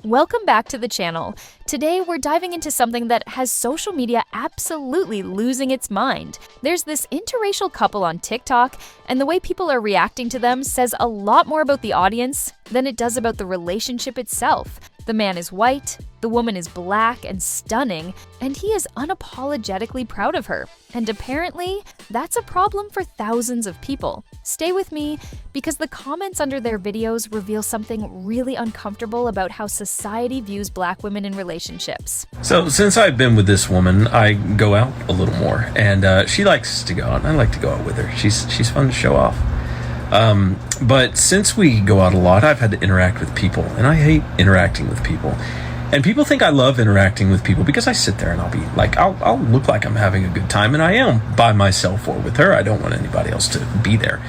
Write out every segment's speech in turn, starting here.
Welcome back to the channel. Today we're diving into something that has social media absolutely losing its mind. There's this interracial couple on TikTok, and the way people are reacting to them says a lot more about the audience than it does about the relationship itself. The man is white, the woman is black and stunning, and he is unapologetically proud of her. And apparently, that's a problem for thousands of people. Stay with me, because the comments under their videos reveal something really uncomfortable about how society views black women in relationships. So since I've been with this woman, I go out a little more, and she likes to go out, and I like to go out with her. She's fun to show off. But since we go out a lot, I've had to interact with people, and I hate interacting with people. And people think I love interacting with people because I sit there and I'll be like, I'll look like I'm having a good time, and I am by myself or with her. I don't want anybody else to be there.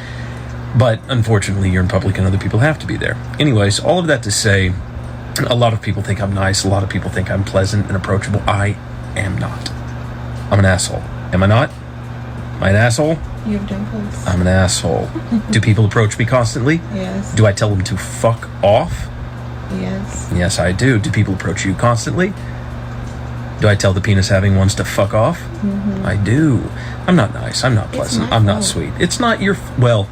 But unfortunately, you're in public and other people have to be there. Anyways, all of that to say, a lot of people think I'm nice. A lot of people think I'm pleasant and approachable. I am not. I'm an asshole. Am I not? Am I an asshole? You have dimples. I'm an asshole. Do people approach me constantly? Yes. Do I tell them to fuck off? Yes. Yes, I do. Do people approach you constantly? Do I tell the penis-having ones to fuck off? Mm-hmm. I do. I'm not nice. I'm not pleasant. I'm not sweet. It's not your... Well,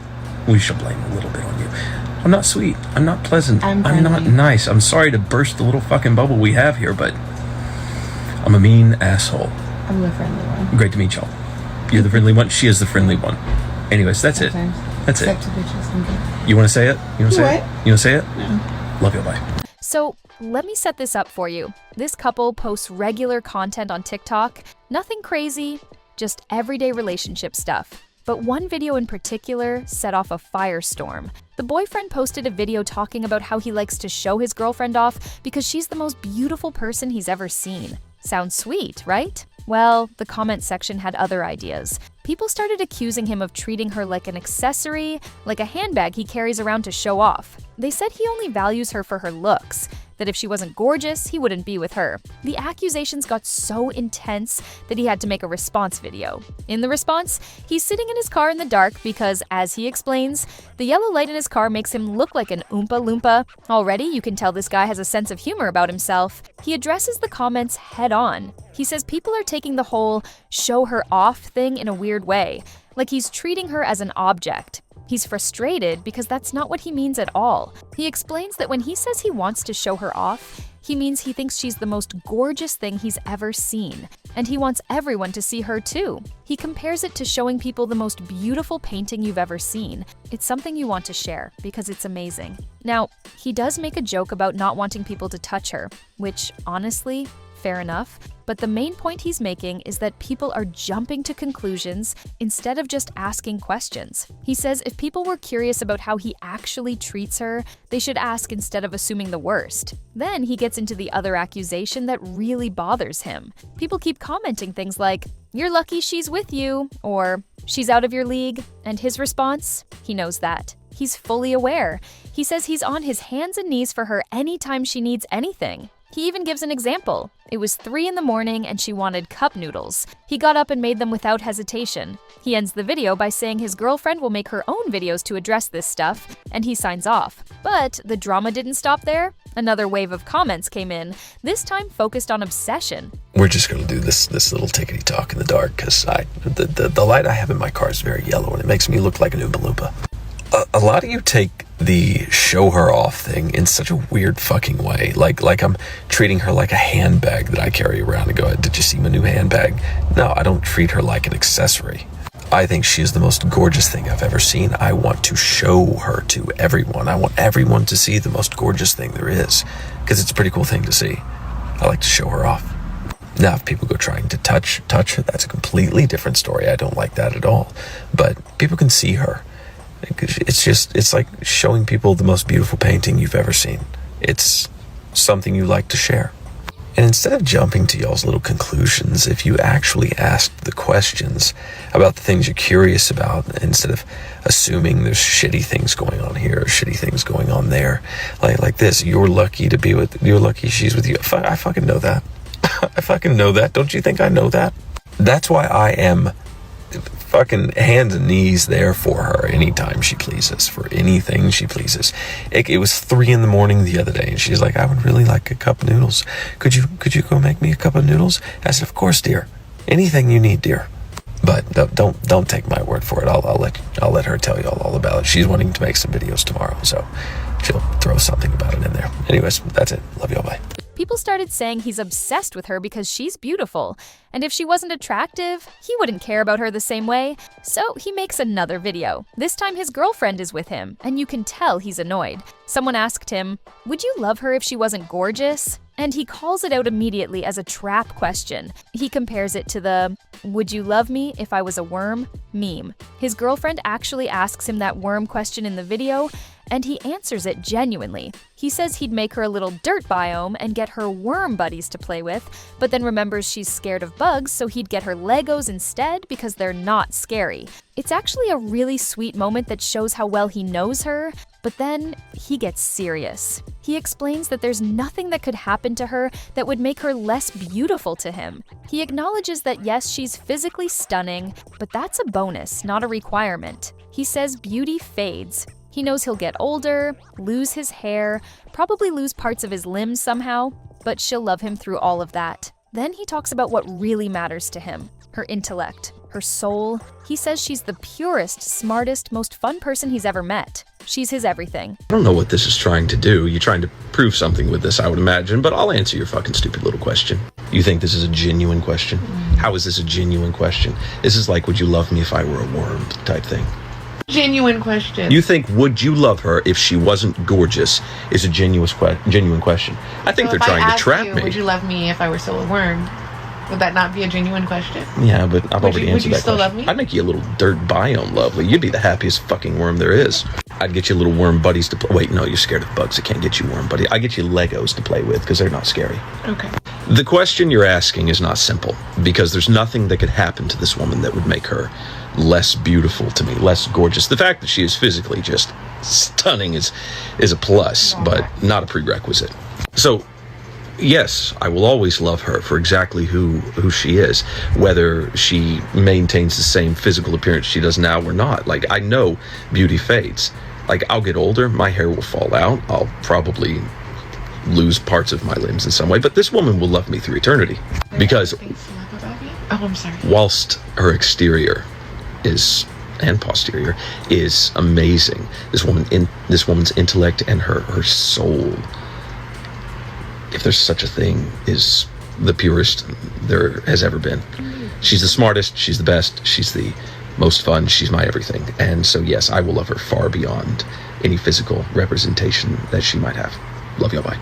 we shall blame a little bit on you. I'm not sweet. I'm not pleasant. I'm not nice. I'm sorry to burst the little fucking bubble we have here, but I'm a mean asshole. I'm the friendly one. Great to meet y'all. You're the friendly one. She is the friendly one. Anyways, that's Sometimes. it. That's Except it. to bitches. I'm good. You want to say it? You want to say it? What? You want to say it? No. Love you. Bye. So, let me set this up for you. This couple posts regular content on TikTok. Nothing crazy, just everyday relationship stuff. But one video in particular set off a firestorm. The boyfriend posted a video talking about how he likes to show his girlfriend off because she's the most beautiful person he's ever seen. Sounds sweet, right? Well, the comment section had other ideas. People started accusing him of treating her like an accessory, like a handbag he carries around to show off. They said he only values her for her looks, that if she wasn't gorgeous, he wouldn't be with her. The accusations got so intense that he had to make a response video. In the response, he's sitting in his car in the dark because, as he explains, the yellow light in his car makes him look like an Oompa Loompa. Already, you can tell this guy has a sense of humor about himself. He addresses the comments head on. He says people are taking the whole show her off thing in a weird way, like he's treating her as an object. He's frustrated because that's not what he means at all. He explains that when he says he wants to show her off, he means he thinks she's the most gorgeous thing he's ever seen, and he wants everyone to see her too. He compares it to showing people the most beautiful painting you've ever seen. It's something you want to share because it's amazing. Now, he does make a joke about not wanting people to touch her, which, honestly, fair enough. But the main point he's making is that people are jumping to conclusions instead of just asking questions. He says if people were curious about how he actually treats her, they should ask instead of assuming the worst. Then he gets into the other accusation that really bothers him. People keep commenting things like, "You're lucky she's with you," or "She's out of your league," and his response? He knows that. He's fully aware. He says he's on his hands and knees for her anytime she needs anything. He even gives an example. It was 3 in the morning and she wanted cup noodles. He got up and made them without hesitation. He ends the video by saying his girlfriend will make her own videos to address this stuff, and he signs off. But the drama didn't stop there. Another wave of comments came in, this time focused on obsession. We're just going to do this little tickety talk in the dark because the light I have in my car is very yellow and it makes me look like an Oompa Loompa. A lot of you take the show her off thing in such a weird fucking way. Like I'm treating her like a handbag that I carry around and go, "Did you see my new handbag?" No, I don't treat her like an accessory. I think she is the most gorgeous thing I've ever seen. I want to show her to everyone. I want everyone to see the most gorgeous thing there is because it's a pretty cool thing to see. I like to show her off. Now, if people go trying to touch her, that's a completely different story. I don't like that at all. But people can see her. It's like showing people the most beautiful painting you've ever seen. It's something you like to share. And instead of jumping to y'all's little conclusions, if you actually asked the questions about the things you're curious about, instead of assuming there's shitty things going on here or shitty things going on there, like this, you're lucky she's with you. I fucking know that. I fucking know that. Don't you think I know that? That's why I am fucking hands and knees there for her anytime she pleases, for anything she pleases. It was 3 a.m. the other day, and she's like, I would really like a cup of noodles. Could you go make me a cup of noodles? I said, of course, dear. Anything you need, dear. But don't take my word for it. I'll let her tell you all about it. She's wanting to make some videos tomorrow, so she'll throw something about it in there. Anyways, that's it. Love y'all. Bye. People started saying he's obsessed with her because she's beautiful, and if she wasn't attractive, he wouldn't care about her the same way. So he makes another video. This time his girlfriend is with him, and you can tell he's annoyed. Someone asked him, "Would you love her if she wasn't gorgeous?" And he calls it out immediately as a trap question. He compares it to the "would you love me if I was a worm" meme. His girlfriend actually asks him that worm question in the video, and he answers it genuinely. He says he'd make her a little dirt biome and get her worm buddies to play with, but then remembers she's scared of bugs, so he'd get her Legos instead because they're not scary. It's actually a really sweet moment that shows how well he knows her, but then he gets serious. He explains that there's nothing that could happen to her that would make her less beautiful to him. He acknowledges that yes, she's physically stunning, but that's a bonus, not a requirement. He says beauty fades. He knows he'll get older, lose his hair, probably lose parts of his limbs somehow, but she'll love him through all of that. Then he talks about what really matters to him, her intellect, her soul. He says she's the purest, smartest, most fun person he's ever met. She's his everything. I don't know what this is trying to do. You're trying to prove something with this, I would imagine, but I'll answer your fucking stupid little question. You think this is a genuine question? How is this a genuine question? This is like, would you love me if I were a worm type thing. Genuine question. You think would you love her if she wasn't gorgeous is a genuine question. I think So they're trying to trap me. Would you love me if I were still a worm? Would that not be a genuine question? Yeah, but I've already answered that question. Would you still love me? I'd make you a little dirt biome lovely. You'd be the happiest fucking worm there is. I'd get you little worm buddies to play. Wait, no, you're scared of bugs. I can't get you worm buddies. I get you Legos to play with because they're not scary. Okay. The question you're asking is not simple because there's nothing that could happen to this woman that would make her less beautiful to me, less gorgeous. The fact that she is physically just stunning is a plus, but not a prerequisite. So, yes, I will always love her for exactly who she is, whether she maintains the same physical appearance she does now or not. Like, I know beauty fades. Like, I'll get older, my hair will fall out, I'll probably lose parts of my limbs in some way, but this woman will love me through eternity. Because Oh, I'm sorry. whilst her exterior is and posterior is amazing, this woman's intellect and her soul, if there's such a thing, is the purest there has ever been. She's the smartest, she's the best, she's the most fun, she's my everything. And so yes, I will love her far beyond any physical representation that she might have. Love y'all, bye.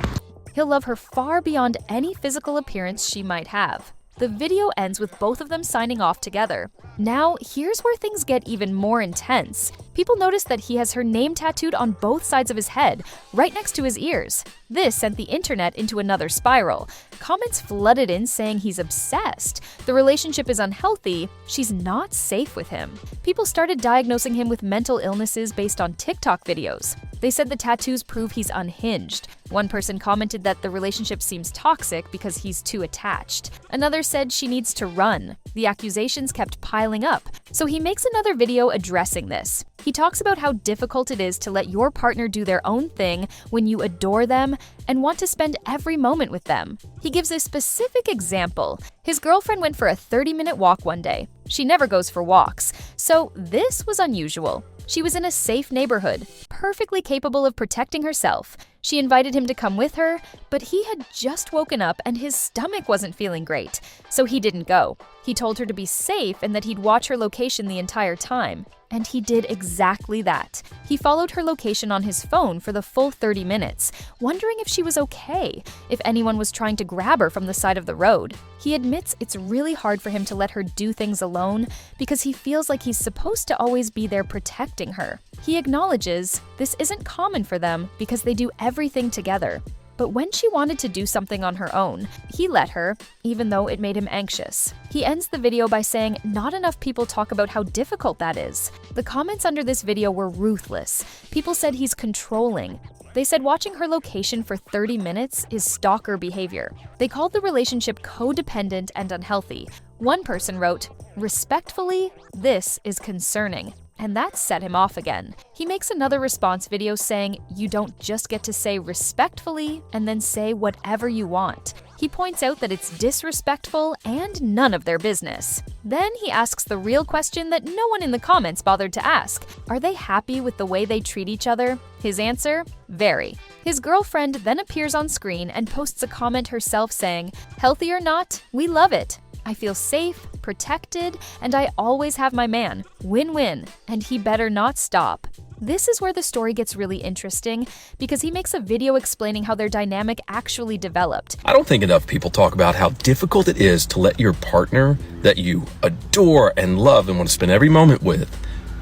He'll love her far beyond any physical appearance she might have. The video ends with both of them signing off together. Now, here's where things get even more intense. People notice that he has her name tattooed on both sides of his head, right next to his ears. This sent the internet into another spiral. Comments flooded in saying he's obsessed, the relationship is unhealthy, she's not safe with him. People started diagnosing him with mental illnesses based on TikTok videos. They said the tattoos prove he's unhinged. One person commented that the relationship seems toxic because he's too attached. Another said she needs to run. The accusations kept piling up. So he makes another video addressing this. He talks about how difficult it is to let your partner do their own thing when you adore them and want to spend every moment with them. He gives a specific example. His girlfriend went for a 30-minute walk one day. She never goes for walks, so this was unusual. She was in a safe neighborhood, perfectly capable of protecting herself. She invited him to come with her, but he had just woken up and his stomach wasn't feeling great, so he didn't go. He told her to be safe and that he'd watch her location the entire time. And he did exactly that. He followed her location on his phone for the full 30 minutes, wondering if she was okay, if anyone was trying to grab her from the side of the road. He admits it's really hard for him to let her do things alone because he feels like he's supposed to always be there protecting her. He acknowledges this isn't common for them because they do everything together. But when she wanted to do something on her own, he let her, even though it made him anxious. He ends the video by saying not enough people talk about how difficult that is. The comments under this video were ruthless. People said he's controlling. They said watching her location for 30 minutes is stalker behavior. They called the relationship codependent and unhealthy. One person wrote, "Respectfully, this is concerning." And that set him off again. He makes another response video saying you don't just get to say respectfully and then say whatever you want. He points out that it's disrespectful and none of their business. Then he asks the real question that no one in the comments bothered to ask. Are they happy with the way they treat each other? His answer? Very. His girlfriend then appears on screen and posts a comment herself saying, "Healthy or not, we love it. I feel safe, protected, and I always have my man. Win-win, and he better not stop." This is where the story gets really interesting because he makes a video explaining how their dynamic actually developed. I don't think enough people talk about how difficult it is to let your partner that you adore and love and want to spend every moment with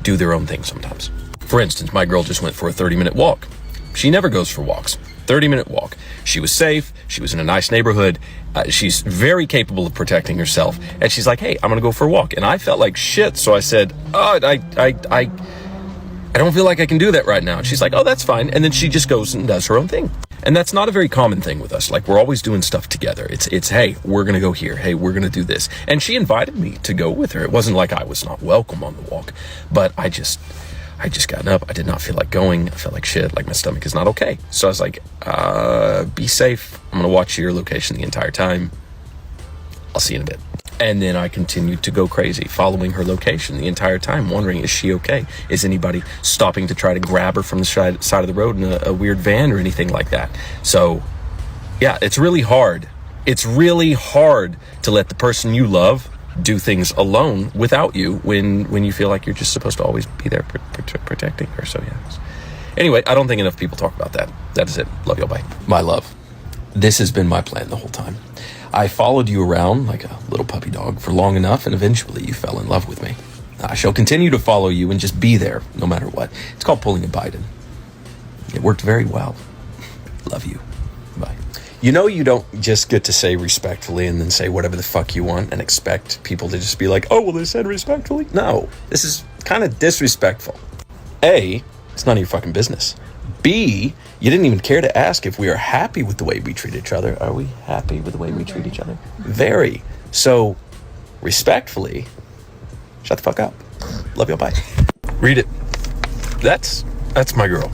do their own thing sometimes. For instance, my girl just went for a 30-minute walk. She never goes for walks. 30-minute walk. She was safe. She was in a nice neighborhood. She's very capable of protecting herself. And she's like, "Hey, I'm going to go for a walk." And I felt like shit. So I said, I don't feel like I can do that right now. And she's like, "Oh, that's fine." And then she just goes and does her own thing. And that's not a very common thing with us. Like, we're always doing stuff together. It's, hey, we're going to go here. Hey, we're going to do this. And she invited me to go with her. It wasn't like I was not welcome on the walk, but I just gotten up. I did not feel like going. I felt like shit, like my stomach is not okay. So I was like, be safe. I'm going to watch your location the entire time. I'll see you in a bit. And then I continued to go crazy, following her location the entire time, wondering, is she okay? Is anybody stopping to try to grab her from the side of the road in a weird van or anything like that? So, yeah, it's really hard. It's really hard to let the person you love do things alone without you when you feel like you're just supposed to always be there protecting her. So, yeah. Anyway, I don't think enough people talk about that. That is it. Love y'all. Bye. My love, this has been my plan the whole time. I followed you around like a little puppy dog for long enough, and eventually you fell in love with me. I shall continue to follow you and just be there no matter what. It's called pulling a Biden. It worked very well. Love you. Bye. You know, you don't just get to say respectfully and then say whatever the fuck you want and expect people to just be like, "Oh, well, they said respectfully." No, this is kind of disrespectful. A, it's none of your fucking business. B, you didn't even care to ask if we are happy with the way we treat each other. Are we happy with the way we treat each other? Very. So, respectfully, shut the fuck up. Love you. Bye. Read it. That's my girl.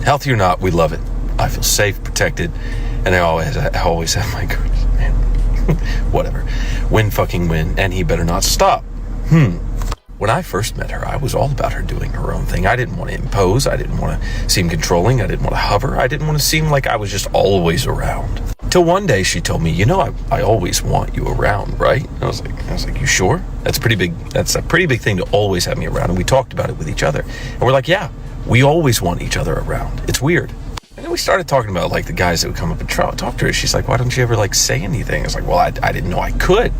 Healthy or not, we love it. I feel safe, protected, and I always have my girls. Man, whatever. Win fucking win, and he better not stop. When I first met her, I was all about her doing her own thing. I didn't want to impose. I didn't want to seem controlling. I didn't want to hover. I didn't want to seem like I was just always around. Till one day she told me, "You know, I always want you around, right?" I was like, "You sure? That's a pretty big thing to always have me around." And we talked about it with each other. And we're like, "Yeah, we always want each other around. It's weird." And then we started talking about like the guys that would come up and talk to her. She's like, "Why don't you ever like say anything?" I was like, "Well, I didn't know I could."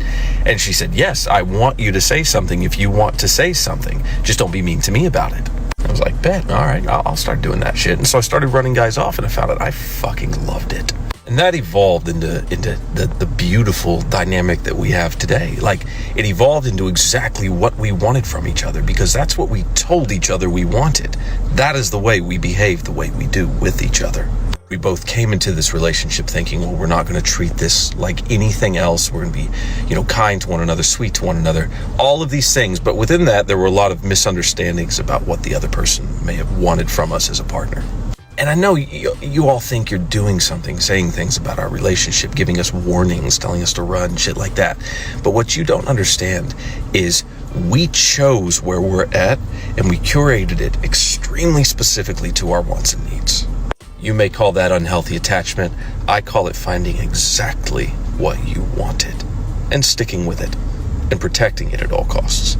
And she said, "Yes, I want you to say something if you want to say something. Just don't be mean to me about it." I was like, "Bet, all right, I'll start doing that shit." And so I started running guys off, and I found out I fucking loved it. And that evolved into the beautiful dynamic that we have today. Like, it evolved into exactly what we wanted from each other, because that's what we told each other we wanted. That is the way we behave the way we do with each other. We both came into this relationship thinking, well, we're not going to treat this like anything else. We're going to be, kind to one another, sweet to one another, all of these things. But within that, there were a lot of misunderstandings about what the other person may have wanted from us as a partner. And I know you all think you're doing something, saying things about our relationship, giving us warnings, telling us to run, shit like that. But what you don't understand is we chose where we're at, and we curated it extremely specifically to our wants and needs. You may call that unhealthy attachment. I call it finding exactly what you wanted and sticking with it and protecting it at all costs.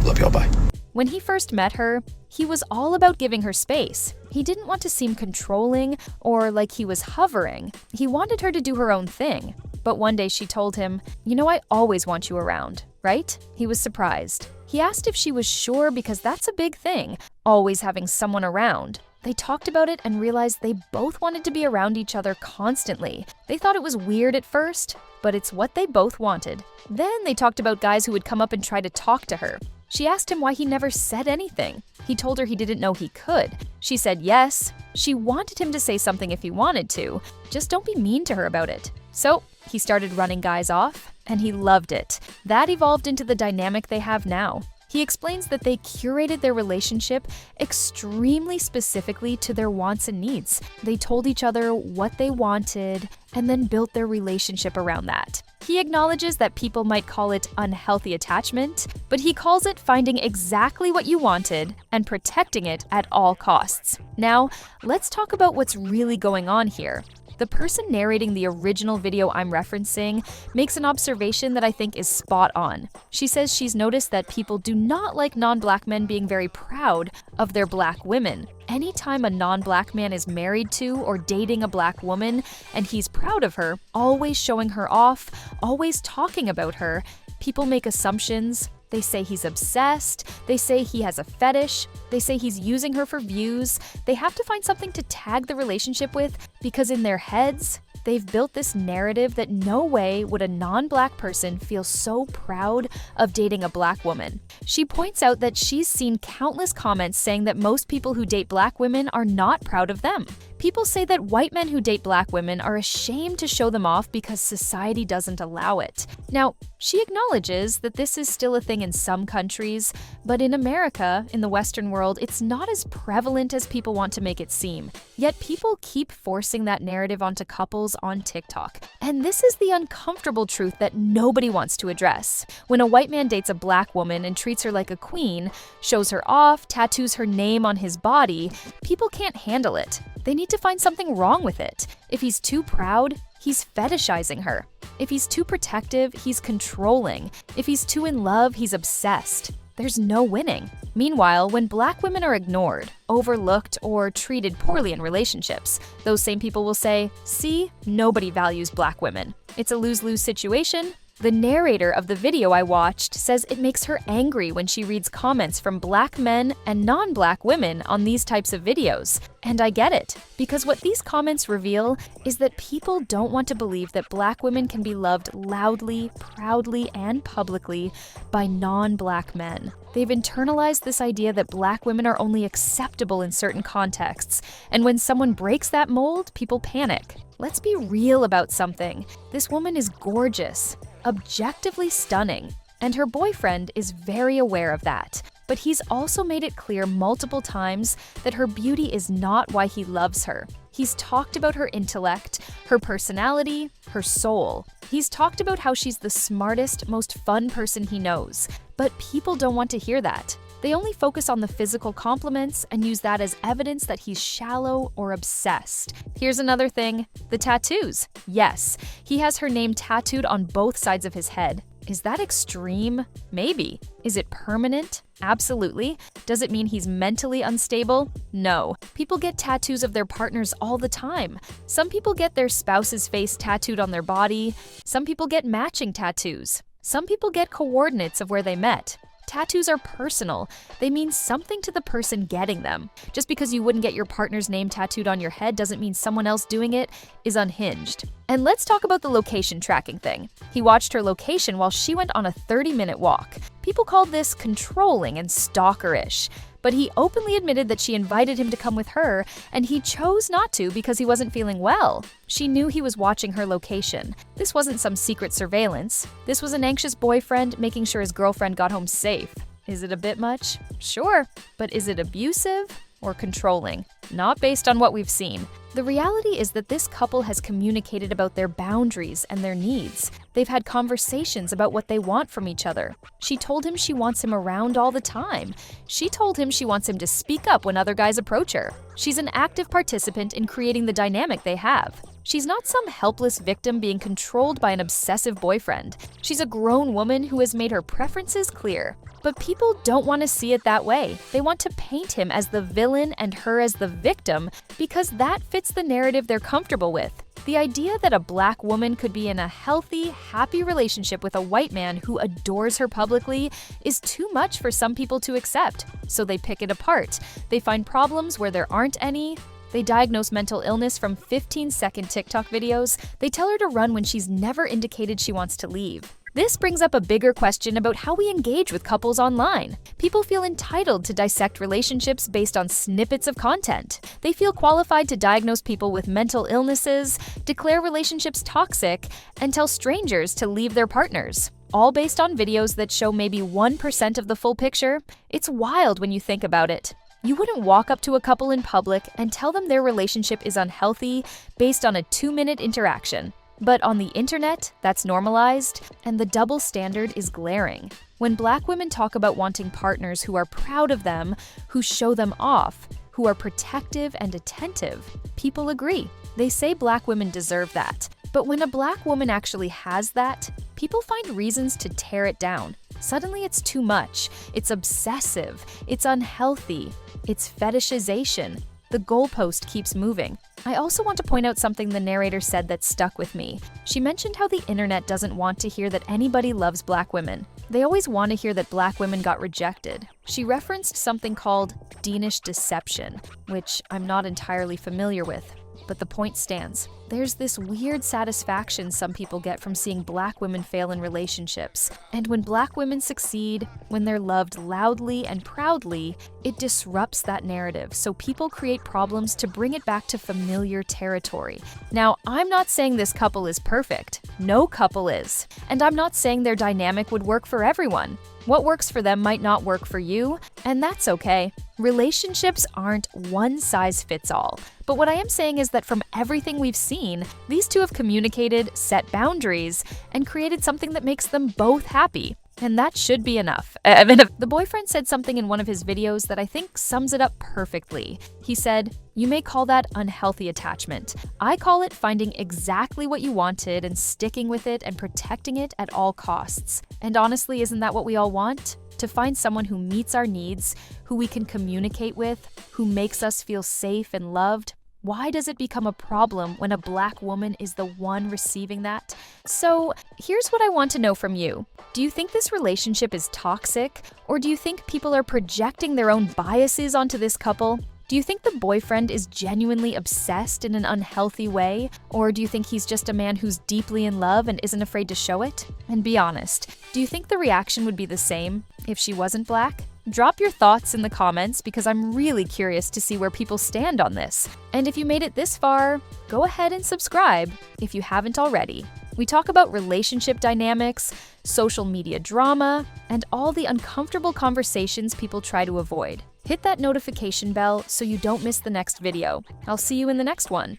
Love y'all. Bye. When he first met her, he was all about giving her space. He didn't want to seem controlling or like he was hovering. He wanted her to do her own thing. But one day she told him, "You know, I always want you around, right?" He was surprised. He asked if she was sure because that's a big thing, always having someone around. They talked about it and realized they both wanted to be around each other constantly. They thought it was weird at first, but it's what they both wanted. Then they talked about guys who would come up and try to talk to her. She asked him why he never said anything. He told her he didn't know he could. She said yes. She wanted him to say something if he wanted to. Just don't be mean to her about it. So he started running guys off, and he loved it. That evolved into the dynamic they have now. He explains that they curated their relationship extremely specifically to their wants and needs. They told each other what they wanted and then built their relationship around that. He acknowledges that people might call it unhealthy attachment, but he calls it finding exactly what you wanted and protecting it at all costs. Now, let's talk about what's really going on here. The person narrating the original video I'm referencing makes an observation that I think is spot on. She says she's noticed that people do not like non-black men being very proud of their black women. Anytime a non-black man is married to or dating a black woman and he's proud of her, always showing her off, always talking about her, people make assumptions. They say he's obsessed, they say he has a fetish, they say he's using her for views. They have to find something to tag the relationship with because in their heads, they've built this narrative that no way would a non-black person feel so proud of dating a black woman. She points out that she's seen countless comments saying that most people who date black women are not proud of them. People say that white men who date black women are ashamed to show them off because society doesn't allow it. Now, she acknowledges that this is still a thing in some countries, but in America, in the Western world, it's not as prevalent as people want to make it seem. Yet people keep forcing that narrative onto couples on TikTok. And this is the uncomfortable truth that nobody wants to address. When a white man dates a black woman and treats her like a queen, shows her off, tattoos her name on his body, people can't handle it. They need to find something wrong with it. If he's too proud, he's fetishizing her. If he's too protective, he's controlling. If he's too in love, he's obsessed. There's no winning. Meanwhile, when black women are ignored, overlooked, or treated poorly in relationships, those same people will say, "See, nobody values black women. It's a lose-lose situation." The narrator of the video I watched says it makes her angry when she reads comments from black men and non-black women on these types of videos. And I get it, because what these comments reveal is that people don't want to believe that black women can be loved loudly, proudly, and publicly by non-black men. They've internalized this idea that black women are only acceptable in certain contexts, and when someone breaks that mold, people panic. Let's be real about something. This woman is gorgeous, objectively stunning, and her boyfriend is very aware of that. But he's also made it clear multiple times that her beauty is not why he loves her. He's talked about her intellect, her personality, her soul. He's talked about how she's the smartest, most fun person he knows. But people don't want to hear that. They only focus on the physical compliments and use that as evidence that he's shallow or obsessed. Here's another thing, the tattoos. Yes, he has her name tattooed on both sides of his head. Is that extreme? Maybe. Is it permanent? Absolutely. Does it mean he's mentally unstable? No. People get tattoos of their partners all the time. Some people get their spouse's face tattooed on their body. Some people get matching tattoos. Some people get coordinates of where they met. Tattoos are personal. They mean something to the person getting them. Just because you wouldn't get your partner's name tattooed on your head doesn't mean someone else doing it is unhinged. And let's talk about the location tracking thing. He watched her location while she went on a 30-minute walk. People called this controlling and stalkerish. But he openly admitted that she invited him to come with her, and he chose not to because he wasn't feeling well. She knew he was watching her location. This wasn't some secret surveillance. This was an anxious boyfriend making sure his girlfriend got home safe. Is it a bit much? Sure. But is it abusive or controlling? Not based on what we've seen. The reality is that this couple has communicated about their boundaries and their needs. They've had conversations about what they want from each other. She told him she wants him around all the time. She told him she wants him to speak up when other guys approach her. She's an active participant in creating the dynamic they have. She's not some helpless victim being controlled by an obsessive boyfriend. She's a grown woman who has made her preferences clear. But people don't want to see it that way. They want to paint him as the villain and her as the victim because that fits the narrative they're comfortable with. The idea that a black woman could be in a healthy, happy relationship with a white man who adores her publicly is too much for some people to accept. So they pick it apart. They find problems where there aren't any. They diagnose mental illness from 15-second TikTok videos. They tell her to run when she's never indicated she wants to leave. This brings up a bigger question about how we engage with couples online. People feel entitled to dissect relationships based on snippets of content. They feel qualified to diagnose people with mental illnesses, declare relationships toxic, and tell strangers to leave their partners. All based on videos that show maybe 1% of the full picture. It's wild when you think about it. You wouldn't walk up to a couple in public and tell them their relationship is unhealthy based on a 2-minute interaction. But on the internet, that's normalized, and the double standard is glaring. When Black women talk about wanting partners who are proud of them, who show them off, who are protective and attentive, people agree. They say Black women deserve that. But when a Black woman actually has that, people find reasons to tear it down. Suddenly it's too much, it's obsessive, it's unhealthy, it's fetishization. The goalpost keeps moving. I also want to point out something the narrator said that stuck with me. She mentioned how the internet doesn't want to hear that anybody loves Black women. They always want to hear that Black women got rejected. She referenced something called Danish deception, which I'm not entirely familiar with. But the point stands. There's this weird satisfaction some people get from seeing Black women fail in relationships. And when Black women succeed, when they're loved loudly and proudly, it disrupts that narrative, so people create problems to bring it back to familiar territory. Now, I'm not saying this couple is perfect. No couple is. And I'm not saying their dynamic would work for everyone. What works for them might not work for you, and that's okay. Relationships aren't one size fits all. But what I am saying is that from everything we've seen, these two have communicated, set boundaries, and created something that makes them both happy. And that should be enough. The boyfriend said something in one of his videos that I think sums it up perfectly. He said, "You may call that unhealthy attachment. I call it finding exactly what you wanted and sticking with it and protecting it at all costs." And honestly, isn't that what we all want? To find someone who meets our needs, who we can communicate with, who makes us feel safe and loved. Why does it become a problem when a Black woman is the one receiving that? So, here's what I want to know from you. Do you think this relationship is toxic? Or do you think people are projecting their own biases onto this couple? Do you think the boyfriend is genuinely obsessed in an unhealthy way? Or do you think he's just a man who's deeply in love and isn't afraid to show it? And be honest, do you think the reaction would be the same if she wasn't Black? Drop your thoughts in the comments because I'm really curious to see where people stand on this. And if you made it this far, go ahead and subscribe if you haven't already. We talk about relationship dynamics, social media drama, and all the uncomfortable conversations people try to avoid. Hit that notification bell so you don't miss the next video. I'll see you in the next one.